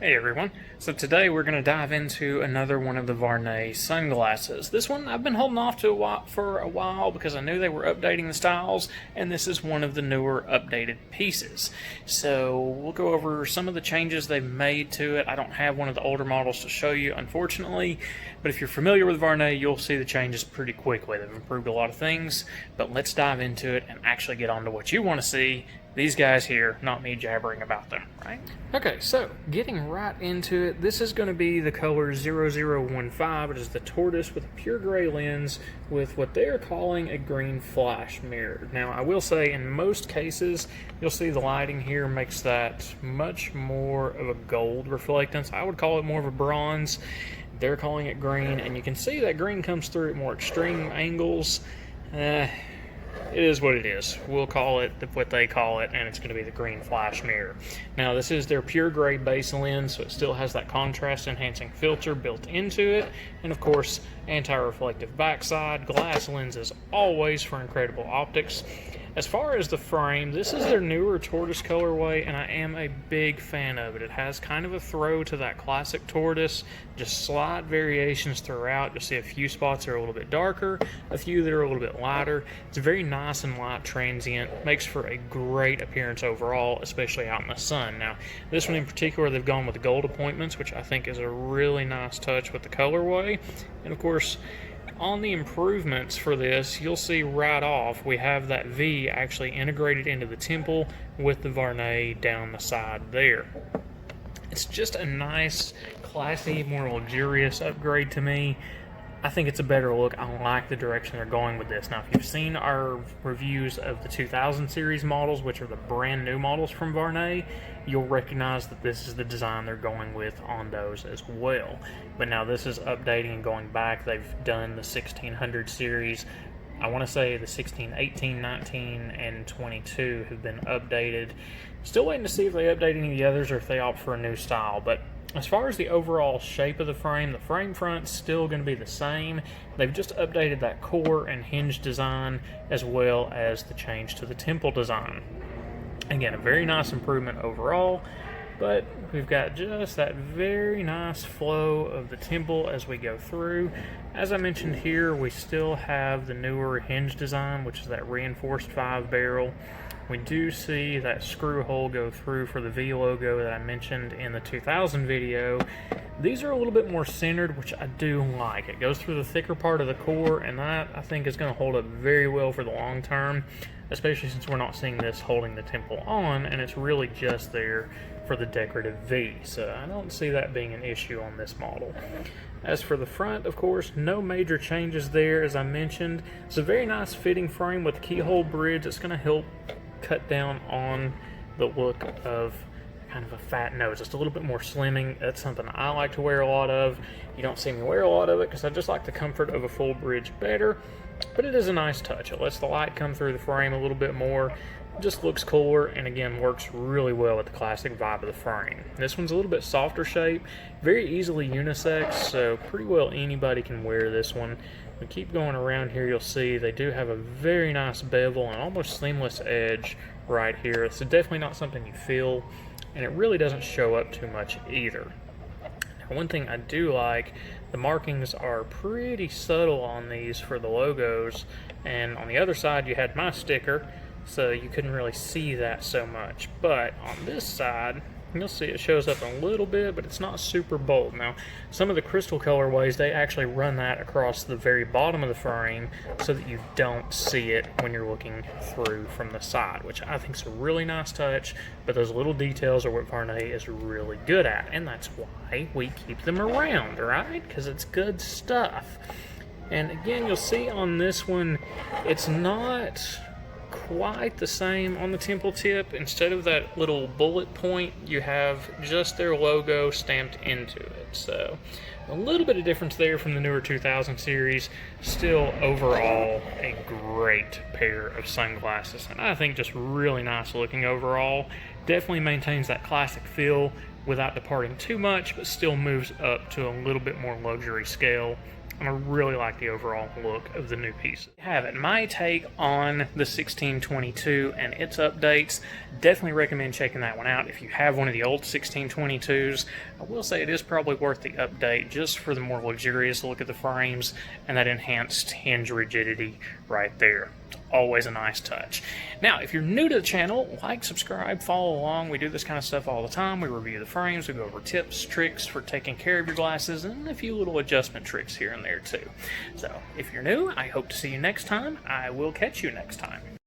Hey everyone, so today we're going to dive into another one of the Vuarnet sunglasses. This one I've been holding off to for a while because I knew they were updating the styles, and this is one of the newer updated pieces. So we'll go over some of the changes they've made to it. I don't have one of the older models to show you, unfortunately, but if you're familiar with Vuarnet, you'll see the changes pretty quickly. They've improved a lot of things, but let's dive into it and actually get on to what you want to see. These guys here, not me jabbering about them, right? Okay, so getting right into it, this is going to be the color 0015. It is the tortoise with a pure gray lens with what they're calling a green flash mirror. Now, I will say in most cases, you'll see the lighting here makes that much more of a gold reflectance. I would call it more of a bronze. They're calling it green, and you can see that green comes through at more extreme angles. It is what it is. We'll call it what they call it, and it's going to be the green flash mirror. Now, this is their pure gray base lens, so it still has that contrast enhancing filter built into it, and of course, anti-reflective backside, glass lenses always for incredible optics. As far as the frame, this is their newer tortoise colorway, and I am a big fan of it. It has kind of a throw to that classic tortoise, just slight variations throughout. You'll see a few spots that are a little bit darker, a few that are a little bit lighter. It's very nice and light transient, makes for a great appearance overall, especially out in the sun. Now, this one in particular, they've gone with the gold appointments, which I think is a really nice touch with the colorway. And of course, on the improvements for this, you'll see right off we have that V actually integrated into the temple with the Vuarnet down the side there. It's just a nice, classy, more luxurious upgrade to me. I think it's a better look. I like the direction they're going with this. Now, if you've seen our reviews of the 2000 series models, which are the brand new models from Vuarnet, you'll recognize that this is the design they're going with on those as well. But now this is updating and going back. They've done the 1600 series. I want to say the 16, 18, 19, and 22 have been updated. Still waiting to see if they update any of the others or if they opt for a new style. But as far as the overall shape of the frame front's still going to be the same. They've just updated that core and hinge design as well as the change to the temple design. Again, a very nice improvement overall, but we've got just that very nice flow of the temple as we go through. As I mentioned here, we still have the newer hinge design, which is that reinforced 5-barrel. We do see that screw hole go through for the V logo that I mentioned in the 2000 video. These are a little bit more centered, which I do like. It goes through the thicker part of the core, and that I think is going to hold up very well for the long term, especially since we're not seeing this holding the temple on, and it's really just there for the decorative V. So I don't see that being an issue on this model. As for the front, of course, no major changes there, as I mentioned. It's a very nice fitting frame with keyhole bridge. It's going to help cut down on the look of kind of a fat nose, just a little bit more slimming. That's something I like to wear a lot of. You don't see me wear a lot of it because I just like the comfort of a full bridge better, but it is a nice touch. It lets the light come through the frame a little bit more. It just looks cooler, and again works really well with the classic vibe of the frame. This one's a little bit softer shape, very easily unisex, so pretty well anybody can wear this one. We keep going around here, you'll see they do have a very nice bevel and almost seamless edge right here. It's definitely not something you feel, and it really doesn't show up too much either. Now, one thing I do like, the markings are pretty subtle on these for the logos, and on the other side you had my sticker, so you couldn't really see that so much. But on this side, you'll see it shows up a little bit, but it's not super bold. Now, some of the crystal colorways, they actually run that across the very bottom of the frame so that you don't see it when you're looking through from the side, which I think is a really nice touch, but those little details are what Vuarnet is really good at, and that's why we keep them around, right? Because it's good stuff. And again, you'll see on this one, it's not quite the same on the temple tip. Instead of that little bullet point, you have just their logo stamped into it. So a little bit of difference there from the newer 2000 series. Still overall a great pair of sunglasses, and I think just really nice looking overall. Definitely maintains that classic feel without departing too much, but still moves up to a little bit more luxury scale and I really like the overall look of the new pieces. Have it. My take on the 1622 and its updates. Definitely recommend checking that one out. If you have one of the old 1622s, I will say it is probably worth the update just for the more luxurious look of the frames and that enhanced hinge rigidity right there. It's always a nice touch. Now, if you're new to the channel, like, subscribe, follow along. We do this kind of stuff all the time. We review the frames, we go over tips, tricks for taking care of your glasses, and a few little adjustment tricks here and there too. So, if you're new, I hope to see you next time. I will catch you next time.